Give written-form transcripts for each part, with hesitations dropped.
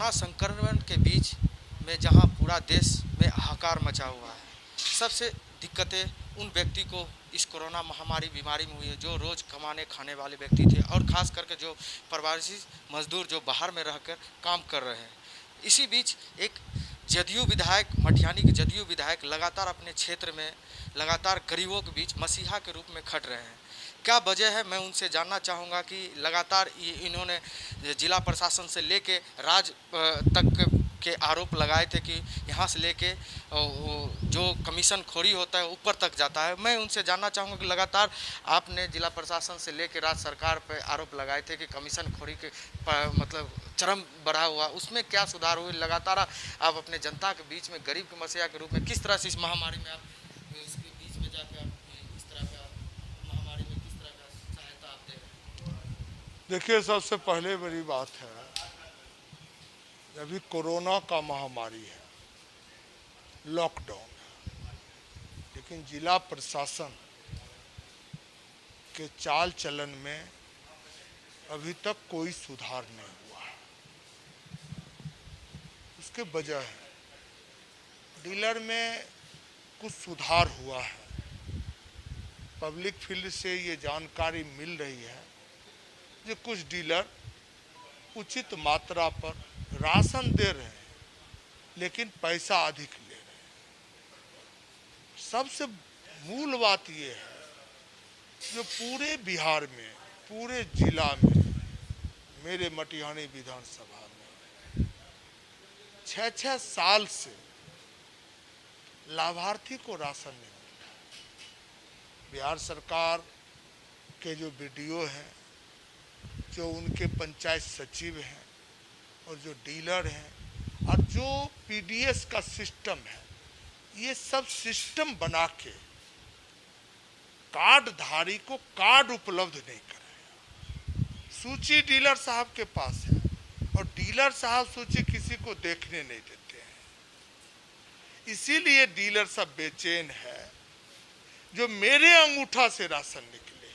Corona संक्रमण के बीच में जहां पूरा देश में हाहाकार मचा हुआ है, सबसे दिक्कतें उन व्यक्ति को इस कोरोना महामारी बीमारी में हुई है जो रोज़ कमाने खाने वाले व्यक्ति थे, और ख़ास करके जो प्रवासी मजदूर जो बाहर में रहकर काम कर रहे हैं। इसी बीच एक जदयू विधायक, मटिहानी के जदयू विधायक लगातार अपने क्षेत्र में लगातार गरीबों के बीच मसीहा के रूप में खट रहे हैं। क्या वजह है, मैं उनसे जानना चाहूँगा कि लगातार इन्होंने जिला प्रशासन से लेके राज्य तक के आरोप लगाए थे कि यहाँ से लेके जो कमीशन खोरी होता है ऊपर तक जाता है। मैं उनसे जानना चाहूँगा कि लगातार आपने जिला प्रशासन से लेके राज्य सरकार पर आरोप लगाए थे कि कमीशन खोरी के मतलब चरम बढ़ा हुआ, उसमें क्या सुधार हुए? लगातार आप अपने जनता के बीच में गरीब की मसीहा के रूप में किस तरह से इस महामारी में आप इसके बीच में जाकर इस तरह का महामारी में किस तरह का सहायता आप दे रहे हैं? देखिए, सबसे पहले बड़ी बात है, अभी कोरोना का महामारी है, लॉकडाउन है, लेकिन जिला प्रशासन के चाल चलन में अभी तक कोई सुधार नहीं हुआ है। उसके वजह है डीलर में कुछ सुधार हुआ है। पब्लिक फील्ड से ये जानकारी मिल रही है कि कुछ डीलर उचित मात्रा पर राशन दे रहे हैं, लेकिन पैसा अधिक ले रहे हैं। सबसे मूल बात ये है, जो पूरे बिहार में, पूरे जिला में, मेरे मटिहानी विधानसभा में 6-6 साल से लाभार्थी को राशन नहीं मिला। बिहार सरकार के जो बीडीओ हैं, जो उनके पंचायत सचिव हैं, और जो डीलर हैं, और जो पीडीएस का सिस्टम है, ये सब सिस्टम बना के कार्ड धारी को कार्ड उपलब्ध नहीं कर रहे। सूची डीलर साहब के पास है, और डीलर साहब सूची किसी को देखने नहीं देते हैं। इसीलिए डीलर सब बेचैन है। जो मेरे अंगूठा से राशन निकले,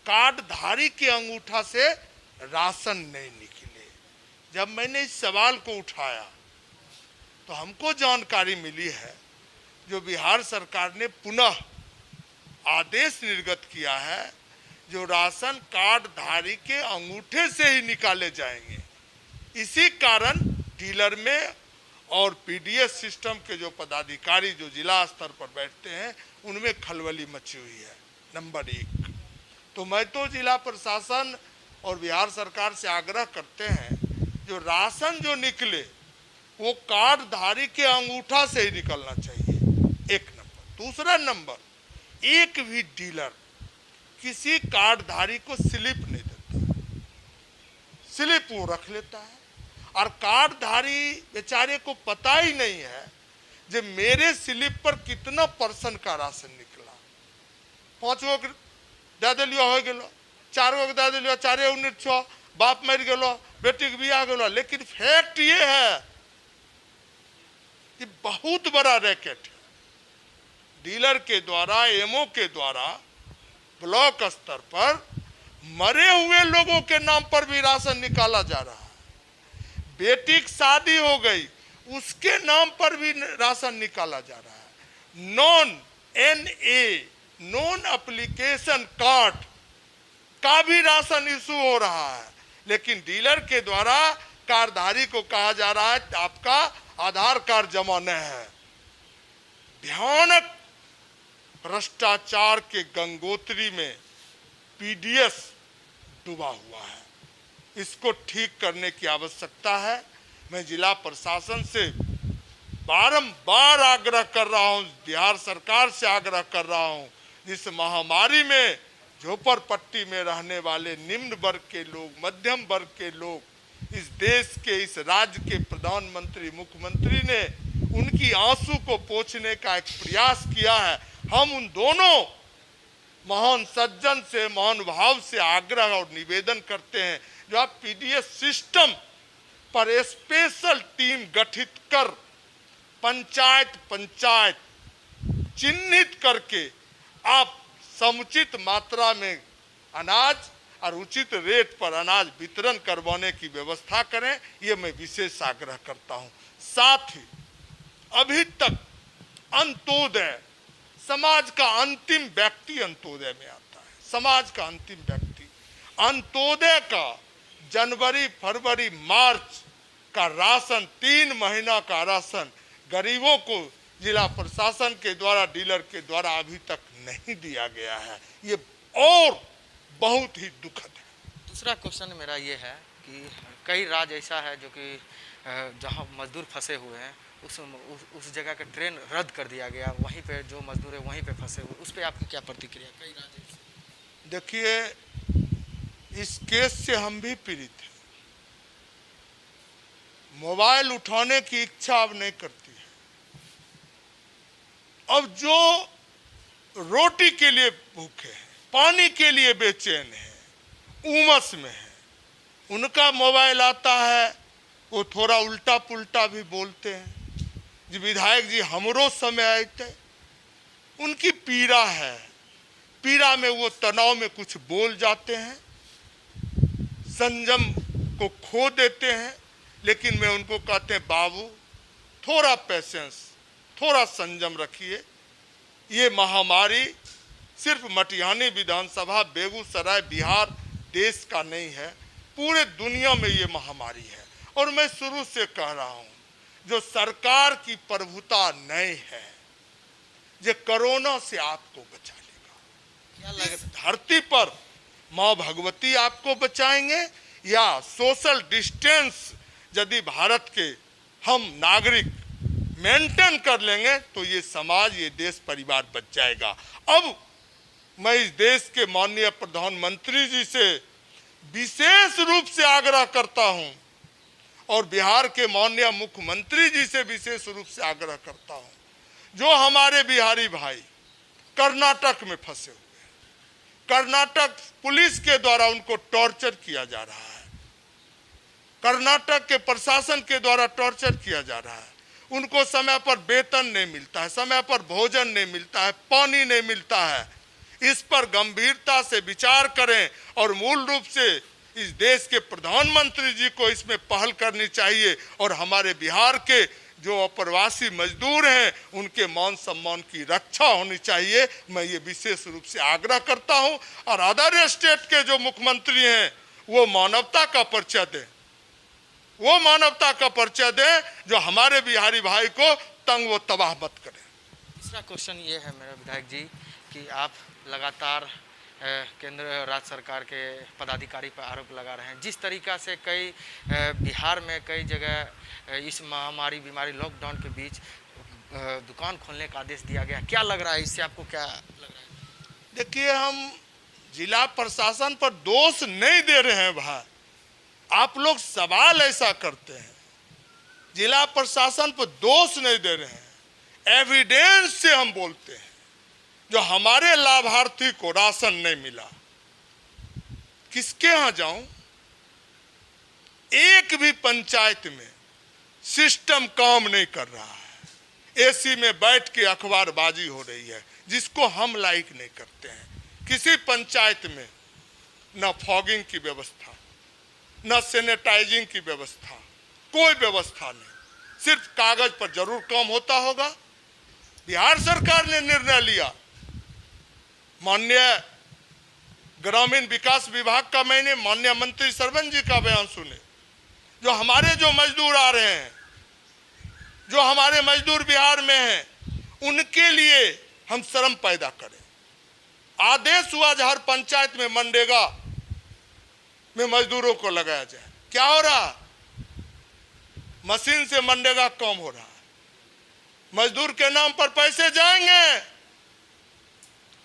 कार्ड धारी के अंगूठा से राशन नहीं निकले। जब मैंने इस सवाल को उठाया तो हमको जानकारी मिली है, जो बिहार सरकार ने पुनः आदेश निर्गत किया है, जो राशन कार्ड धारी के अंगूठे से ही निकाले जाएंगे। इसी कारण डीलर में और पीडीएस सिस्टम के जो पदाधिकारी जो जिला स्तर पर बैठते हैं, उनमें खलबली मची हुई है। नंबर 1 तो मैं तो जिला प्रशासन और बिहार सरकार से आग्रह करते हैं, जो राशन जो निकले वो कार्ड धारी के अंगूठा से ही निकलना चाहिए, 1 नंबर। दूसरा नंबर, एक भी डीलर किसी कार्ड धारी को स्लिप नहीं देता। स्लिप वो रख लेता है, और कार्ड धारी बेचारे को पता ही नहीं है जो मेरे स्लिप पर कितना % का राशन निकला। 5 गो दे दिलियो हो गलो, 4 गो दे दिलियो, 4 यूनिट छो, बाप मर गलो, बेटी के बियाह गलो। लेकिन फैक्ट ये है कि बहुत बड़ा रैकेट है। डीलर के द्वारा, एमओ के द्वारा ब्लॉक स्तर पर मरे हुए लोगों के नाम पर भी राशन निकाला जा रहा है। बेटी की शादी हो गई, उसके नाम पर भी राशन निकाला जा रहा है। नॉन एप्लीकेशन कार्ड का भी राशन इशू हो रहा है, लेकिन डीलर के द्वारा कार्डधारी को कहा जा रहा है आपका आधार कार्ड जमा नहीं है। भयानक भ्रष्टाचार के गंगोत्री में पीडीएस डूबा हुआ है। इसको ठीक करने की आवश्यकता है। मैं जिला प्रशासन से बारंबार आग्रह कर रहा हूं, बिहार सरकार से आग्रह कर रहा हूं, इस महामारी में झोपड़पट्टी में रहने वाले निम्न वर्ग के लोग, मध्यम वर्ग के लोग, इस देश के, इस राज्य के प्रधानमंत्री, मुख्यमंत्री ने उनकी आंसू को पोंछने का एक प्रयास किया है। हम उन दोनों महान सज्जन से, महान भाव से आग्रह और निवेदन करते हैं, जो आप पीडीएस सिस्टम पर स्पेशल टीम गठित कर पंचायत चिन्हित करके आप समुचित मात्रा में अनाज और उचित रेट पर अनाज वितरण करवाने की व्यवस्था करें, ये मैं विशेष आग्रह करता हूं। साथ ही अभी तक अंत्योदय, समाज का अंतिम व्यक्ति अंत्योदय में आता है, समाज का अंतिम व्यक्ति अंत्योदय का जनवरी फरवरी मार्च का राशन, 3 महीना का राशन गरीबों को जिला प्रशासन के द्वारा, डीलर के द्वारा अभी तक नहीं दिया गया है। ये और बहुत ही दुखद है। दूसरा क्वेश्चन मेरा ये है कि कई राज्य ऐसा है जो कि जहां मजदूर फंसे हुए हैं उस जगह का ट्रेन रद्द कर दिया गया, वहीं पे जो मजदूर है वहीं पे फंसे हुए, उस पर आपकी क्या प्रतिक्रिया? कई राज्य देखिए, इस केस से हम भी पीड़ित हैं। मोबाइल उठाने की इच्छा अब नहीं करती है। अब जो रोटी के लिए भूखे हैं, पानी के लिए बेचैन है, उमस में है, उनका मोबाइल आता है, वो थोड़ा उल्टा पुल्टा भी बोलते हैं। जी विधायक जी हमरो समय आए थे, उनकी पीड़ा है, पीड़ा में वो तनाव में कुछ बोल जाते हैं, संयम को खो देते हैं। लेकिन मैं उनको कहते हैं बाबू थोड़ा पेशेंस, थोड़ा संयम रखिए। ये महामारी सिर्फ मटिहानी विधानसभा, बेगूसराय, बिहार देश का नहीं है, पूरे दुनिया में ये महामारी है। और मैं शुरू से कह रहा हूं, जो सरकार की प्रभुता नहीं है, ये कोरोना से आपको बचा लेगा। क्या लगे धरती पर माँ भगवती आपको बचाएंगे, या सोशल डिस्टेंस यदि भारत के हम नागरिक मेंटेन कर लेंगे तो ये समाज, ये देश परिवार बच जाएगा। अब मैं इस देश के माननीय प्रधानमंत्री जी से विशेष रूप से आग्रह करता हूं, और बिहार के माननीय मुख्यमंत्री जी से विशेष रूप से आग्रह करता हूं, जो हमारे बिहारी भाई कर्नाटक में फंसे हुए हैं, कर्नाटक पुलिस के द्वारा उनको टॉर्चर किया जा रहा है, कर्नाटक के प्रशासन के द्वारा टॉर्चर किया जा रहा है, उनको समय पर वेतन नहीं मिलता है, समय पर भोजन नहीं मिलता है, पानी नहीं मिलता है। इस पर गंभीरता से विचार करें, और मूल रूप से इस देश के प्रधानमंत्री जी को इसमें पहल करनी चाहिए, और हमारे बिहार के जो अप्रवासी मजदूर हैं उनके मान सम्मान की रक्षा होनी चाहिए। मैं ये विशेष रूप से आग्रह करता हूं। और अदर स्टेट के जो मुख्यमंत्री हैं वो मानवता का परिचय दें, वो मानवता का परिचय दें, जो हमारे बिहारी भाई को तंग व तबाह मत करें। तीसरा क्वेश्चन ये है मेरा विधायक जी कि आप लगातार केंद्र राज्य सरकार के पदाधिकारी पर आरोप लगा रहे हैं, जिस तरीका से कई बिहार में कई जगह इस महामारी बीमारी लॉकडाउन के बीच दुकान खोलने का आदेश दिया गया, क्या लग रहा है इससे, आपको क्या लग रहा है? देखिए, हम जिला प्रशासन पर दोष नहीं दे रहे हैं भाई, आप लोग सवाल ऐसा करते हैं, जिला प्रशासन पर दोष नहीं दे रहे हैं, एविडेंस से हम बोलते हैं। जो हमारे लाभार्थी को राशन नहीं मिला, किसके यहां जाऊं? एक भी पंचायत में सिस्टम काम नहीं कर रहा है, एसी में बैठ के अखबारबाजी हो रही है, जिसको हम लाइक नहीं करते हैं। किसी पंचायत में न फॉगिंग की व्यवस्था, न सैनिटाइजिंग की व्यवस्था, कोई व्यवस्था नहीं, सिर्फ कागज पर जरूर काम होता होगा। बिहार सरकार ने निर्णय लिया, माननीय ग्रामीण विकास विभाग का मैंने माननीय मंत्री सरवन जी का बयान सुने, जो हमारे जो मजदूर आ रहे हैं, जो हमारे मजदूर बिहार में हैं, उनके लिए हम श्रम पैदा करें। आदेश हुआ हर पंचायत में मनरेगा में मजदूरों को लगाया जाए। क्या हो रहा? मशीन से मनरेगा कम हो रहा है, मजदूर के नाम पर पैसे जाएंगे,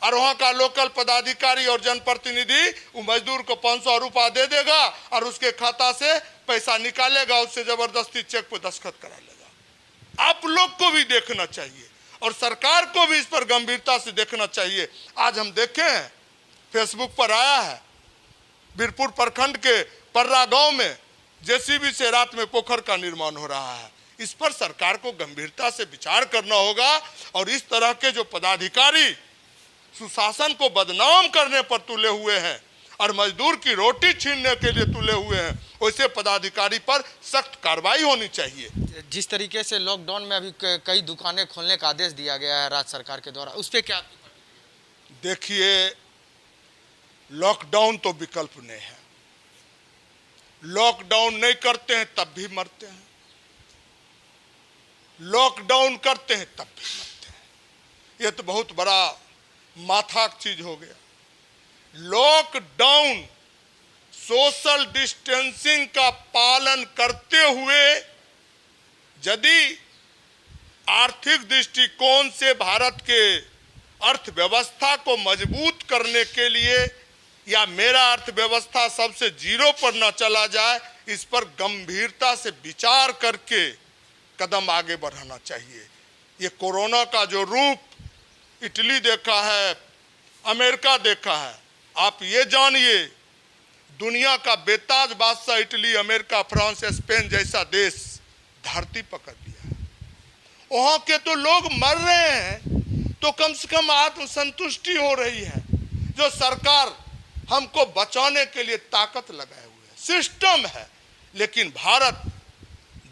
और वहां का लोकल पदाधिकारी और जनप्रतिनिधि वो मजदूर को 500 रुपया दे देगा और उसके खाता से पैसा निकालेगा, उससे जबरदस्ती चेक पर दस्तखत करा लेगा। आप लोग को भी देखना चाहिए और सरकार को भी इस पर गंभीरता से देखना चाहिए। आज हम देखे हैं, फेसबुक पर आया है, बीरपुर प्रखंड के पर्रा गांव में जेसीबी से रात में पोखर का निर्माण हो रहा है। इस पर सरकार को गंभीरता से विचार करना होगा, और इस तरह के जो पदाधिकारी सुशासन को बदनाम करने पर तुले हुए हैं और मजदूर की रोटी छीनने के लिए तुले हुए हैं, वैसे पदाधिकारी पर सख्त कार्रवाई होनी चाहिए। जिस तरीके से लॉकडाउन में अभी कई दुकानें खोलने का आदेश दिया गया है राज्य सरकार के द्वारा, उस पर क्या आपकी प्रतिक्रिया? देखिए, लॉकडाउन तो विकल्प नहीं है। लॉकडाउन नहीं करते हैं तब भी मरते हैं, लॉकडाउन करते हैं तब भी मरते हैं। ये तो बहुत बड़ा माथा की चीज हो गया। लॉकडाउन सोशल डिस्टेंसिंग का पालन करते हुए यदि आर्थिक दृष्टिकोण से भारत के अर्थव्यवस्था को मजबूत करने के लिए या मेरा अर्थव्यवस्था सबसे जीरो पर न चला जाए, इस पर गंभीरता से विचार करके कदम आगे बढ़ाना चाहिए। ये कोरोना का जो रूप इटली देखा है, अमेरिका देखा है, आप ये जानिए दुनिया का बेताज बादशाह इटली, अमेरिका, फ्रांस, स्पेन जैसा देश धरती पकड़ लिया है। वहां के तो लोग मर रहे हैं तो कम से कम आत्मसंतुष्टि हो रही है। जो सरकार हमको बचाने के लिए ताकत लगाए हुए है, सिस्टम है, लेकिन भारत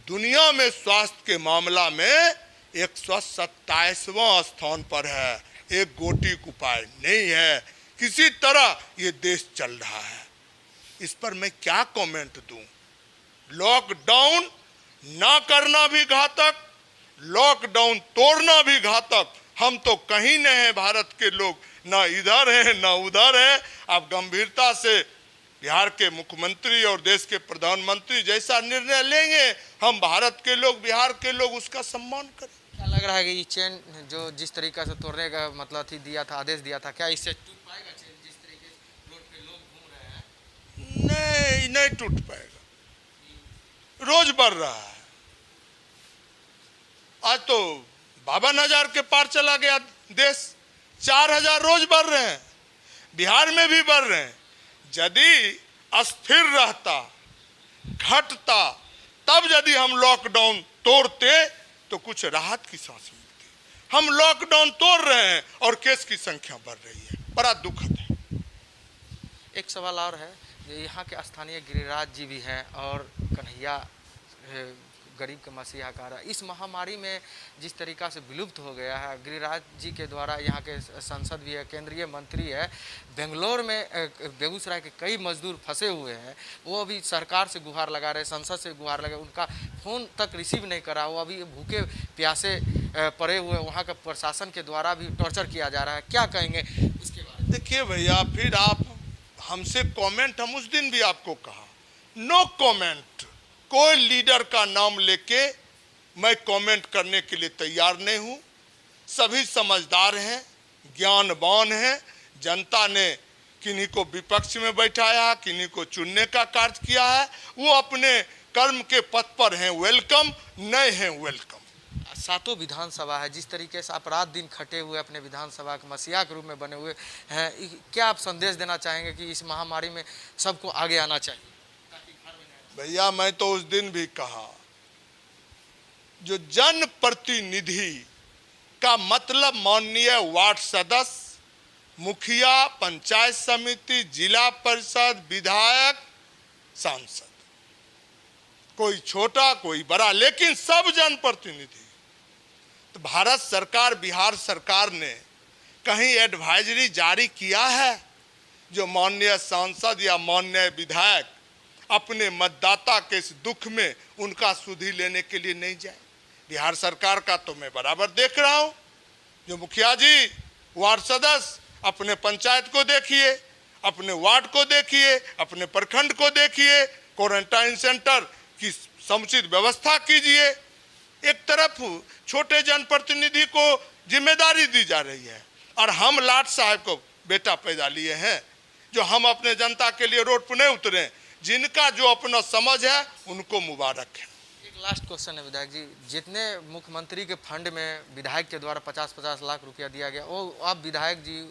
दुनिया में स्वास्थ्य के मामला में 127वां स्थान पर है। एक गोटी का उपाय नहीं है, किसी तरह ये देश चल रहा है। इस पर मैं क्या कमेंट दूं? लॉकडाउन ना करना भी घातक, लॉकडाउन तोड़ना भी घातक। हम तो कहीं नहीं हैं भारत के लोग, ना इधर हैं ना उधर हैं। आप गंभीरता से बिहार के मुख्यमंत्री और देश के प्रधानमंत्री जैसा निर्णय लेंगे, हम भारत के लोग, बिहार के लोग उसका सम्मान करें। क्या लग रहा है कि ये चेन जो जिस तरीके से तोड़ने का मतलब दिया था, आदेश दिया था, क्या इससे टूट पाएगा चेन? जिस तरीके से रोड पे लोग घूम रहे हैं, नहीं टूट पाएगा। रोज बढ़ रहा है। आज तो 52,000 के पार चला गया देश, 4,000 रोज बढ़ रहे हैं, बिहार में भी बढ़ रहे हैं। यदि अस्थिर रहता, घटता, तब यदि हम लॉकडाउन तोड़ते तो कुछ राहत की सांस मिलती। हम लॉकडाउन तोड़ रहे हैं और केस की संख्या बढ़ रही है, बड़ा दुखद है। एक सवाल और है, यहाँ के स्थानीय गिरिराज जी भी हैं और कन्हैया गरीब के मसीहाकार है। इस महामारी में जिस तरीक़ा से विलुप्त हो गया है, गिरिराज जी के द्वारा यहाँ के सांसद भी है, केंद्रीय मंत्री है, बेंगलोर में बेगूसराय के कई मजदूर फंसे हुए हैं, वो अभी सरकार से गुहार लगा रहे, संसद से गुहार लगा, उनका फ़ोन तक रिसीव नहीं करा, वो अभी भूखे प्यासे पड़े हुए, वहाँ का प्रशासन के द्वारा भी टॉर्चर किया जा रहा है। क्या कहेंगे इसके बारे में? देखिए भैया, फिर आप हमसे कमेंट, हम उस दिन भी आपको कहा, नो कमेंट। कोई लीडर का नाम लेके मैं कमेंट करने के लिए तैयार नहीं हूं। सभी समझदार हैं, ज्ञानवान हैं। जनता ने किन्हीं को विपक्ष में बैठाया, किन्हीं को चुनने का कार्य किया है, वो अपने कर्म के पथ पर हैं, वेलकम, नहीं हैं वेलकम। सातों विधानसभा है, जिस तरीके से आप रात दिन खटे हुए अपने विधानसभा के मसीहा के रूप में बने हुए हैं, क्या आप संदेश देना चाहेंगे कि इस महामारी में सबको आगे आना चाहिए? भैया, मैं तो उस दिन भी कहा, जो जन प्रतिनिधि का मतलब माननीय वार्ड सदस्य, मुखिया, पंचायत समिति, जिला परिषद, विधायक, सांसद, कोई छोटा कोई बड़ा, लेकिन सब जनप्रतिनिधि। तो भारत सरकार, बिहार सरकार ने कहीं एडवाइजरी जारी किया है जो माननीय सांसद या माननीय विधायक अपने मतदाता के इस दुख में उनका सुधि लेने के लिए नहीं जाए? बिहार सरकार का तो मैं बराबर देख रहा हूं। जो मुखिया जी, वार्ड सदस्य, अपने पंचायत को देखिए, अपने वार्ड को देखिए, अपने प्रखंड को देखिए, क्वारंटाइन सेंटर की समुचित व्यवस्था कीजिए। एक तरफ छोटे जनप्रतिनिधि को जिम्मेदारी दी जा रही है और हम लाट साहब को बेटा पैदा लिए हैं, जो हम अपने जनता के लिए रोड पर नहीं उतरे। जिनका जो अपना समझ है उनको मुबारक है। एक लास्ट क्वेश्चन है विधायक जी, जितने मुख्यमंत्री के फंड में विधायक के द्वारा 50-50 लाख रुपया दिया गया, वो अब विधायक जी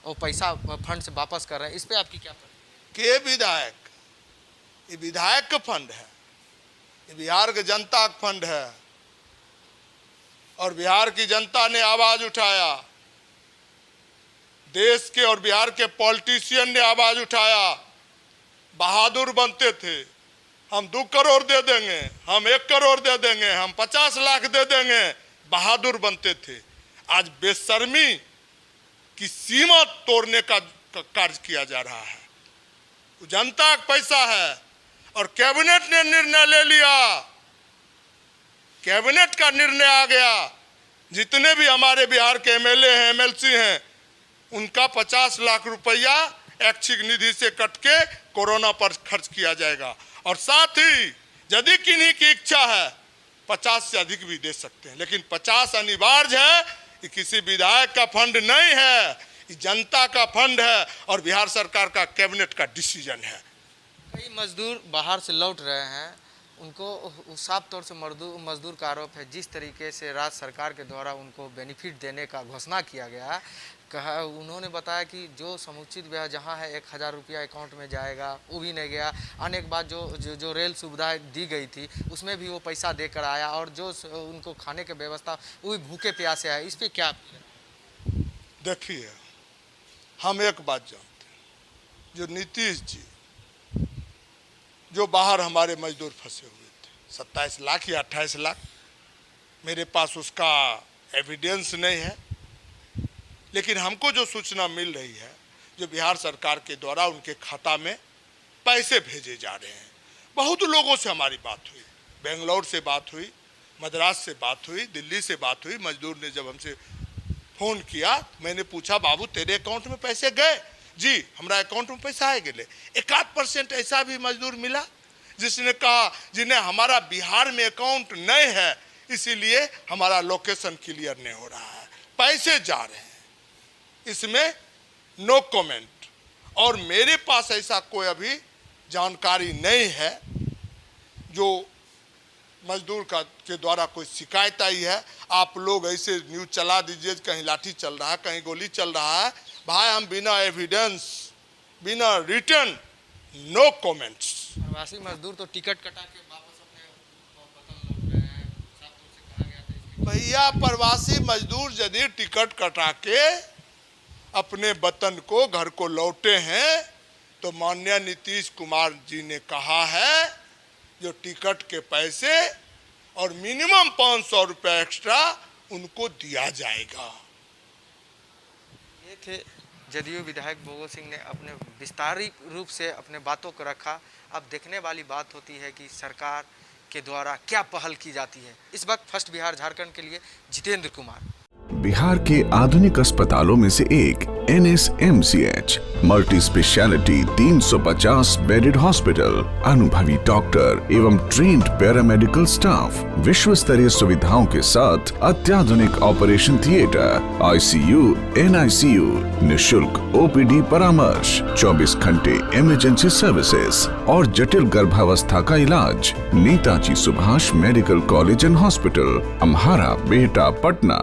वो पैसा फंड से वापस कर रहे हैं, इस पे आपकी क्या प्रतिक्रिया? के विधायक? ये विधायक का फंड है, ये बिहार के जनता का फंड है और बिहार की जनता ने आवाज उठाया, देश के और बिहार के पॉलिटिशियन ने आवाज उठाया, बहादुर बनते थे, हम 2 करोड़ दे देंगे, हम 1 करोड़ दे देंगे, हम 50 लाख दे देंगे, बहादुर बनते थे। आज बेशर्मी की सीमा तोड़ने का कार्य किया जा रहा है। जनता का पैसा है और कैबिनेट ने निर्णय ले लिया, कैबिनेट का निर्णय आ गया, जितने भी हमारे बिहार के एमएलए हैं, एमएलसी हैं, उनका 50 लाख रुपया ऐच्छिक निधि से कट के कोरोना पर खर्च किया जाएगा। और साथ ही यदि किन्हीं की इच्छा है 50 से अधिक भी दे सकते हैं, लेकिन 50 अनिवार्य है। ये किसी विधायक का फंड नहीं है, ये जनता का फंड है और बिहार सरकार का कैबिनेट का डिसीजन है। कई मजदूर बाहर से लौट रहे हैं, उनको साफ तौर से मजदूर का आरोप है जिस तरीके से राज्य सरकार के द्वारा उनको बेनिफिट देने का घोषणा किया गया। कहा उन्होंने बताया कि जो समुचित ब्याज जहां है 1000 रुपया अकाउंट में जाएगा, वो भी नहीं गया। आने के बाद जो रेल सुविधा दी गई थी उसमें भी वो पैसा देकर आया, और जो उनको खाने की व्यवस्था वो भी भूखे प्यासे है। इस पर क्या? देखिए, हम एक बात जानते हैं, जो नीतीश जी जो बाहर हमारे मजदूर फंसे हुए थे 27 लाख या 28 लाख, मेरे पास उसका एविडेंस नहीं है, लेकिन हमको जो सूचना मिल रही है जो बिहार सरकार के द्वारा उनके खाता में पैसे भेजे जा रहे हैं। बहुत लोगों से हमारी बात हुई, बेंगलोर से बात हुई, मद्रास से बात हुई, दिल्ली से बात हुई। मजदूर ने जब हमसे फ़ोन किया, मैंने पूछा बाबू तेरे अकाउंट में पैसे गए? जी हमारा अकाउंट में पैसा आए गए। 1-8% ऐसा भी मजदूर मिला जिसने कहा जिन्हें हमारा बिहार में अकाउंट नहीं है, इसीलिए हमारा लोकेशन क्लियर नहीं हो रहा है, पैसे जा रहे हैं। इसमें नो कमेंट। और मेरे पास ऐसा कोई अभी जानकारी नहीं है जो मजदूर के द्वारा कोई शिकायत आई है। आप लोग ऐसे न्यूज़ चला दीजिए कहीं लाठी चल रहा है, कहीं गोली चल रहा है। भाई हम बिना एविडेंस, बिना रिटर्न, नो कमेंट्स। प्रवासी मजदूर तो टिकट कटा के वापस अपने वतन लौट रहे हैं, साफ तौर से कहा गया था। भैया प्रवासी मजदूर यदि टिकट कटा के अपने वतन को, घर को लौटे हैं तो माननीय नीतीश कुमार जी ने कहा है जो टिकट के पैसे और मिनिमम 500 रुपये एक्स्ट्रा उनको दिया जाएगा। ये थे जदयू विधायक भोगो सिंह ने अपने विस्तारित रूप से अपने बातों को रखा। अब देखने वाली बात होती है कि सरकार के द्वारा क्या पहल की जाती है। इस वक्त फर्स्ट बिहार झारखंड के लिए जितेंद्र कुमार। बिहार के आधुनिक अस्पतालों में से एक NSMCH multi speciality 350 bedded hospital, अनुभवी डॉक्टर एवं ट्रेन्ड पैरामेडिकल स्टाफ, विश्व स्तरीय सुविधाओं के साथ अत्याधुनिक ऑपरेशन थिएटर, ICU, NICU, निशुल्क OPD परामर्श, 24 घंटे इमरजेंसी सर्विसेज और जटिल गर्भावस्था का इलाज। Netaji Subhash medical college and hospital, Amhara, Bihta, Patna.